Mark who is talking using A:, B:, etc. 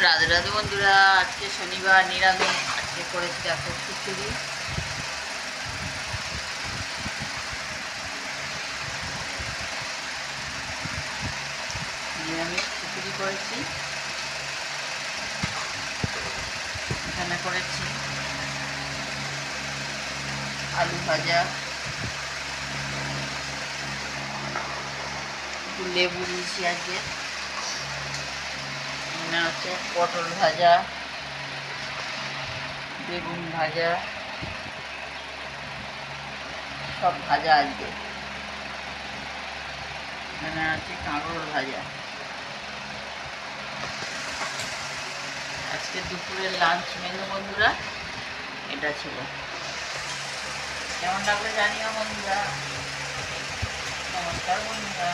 A: রাধে রাধে বন্ধুরা, আজকে শনিবার নিরামিষ। আজকে করেছি দেখো খিচুড়ি। নিরামিষ খিচুড়ি করেছি। এখানে করেছি আলু ভাজা, একটু লেবু দিয়েছি আজকে। এখানে হচ্ছে পটল ভাজা, বেগুন ভাজা, সব ভাজা আজকে। এখানে আছে কাঁকরোল ভাজা। আজকে দুপুরের লাঞ্চ মেনু বন্ধুরা এটা ছিল। কেমন লাগলো জানিও বন্ধুরা। নমস্কার বন্ধুরা।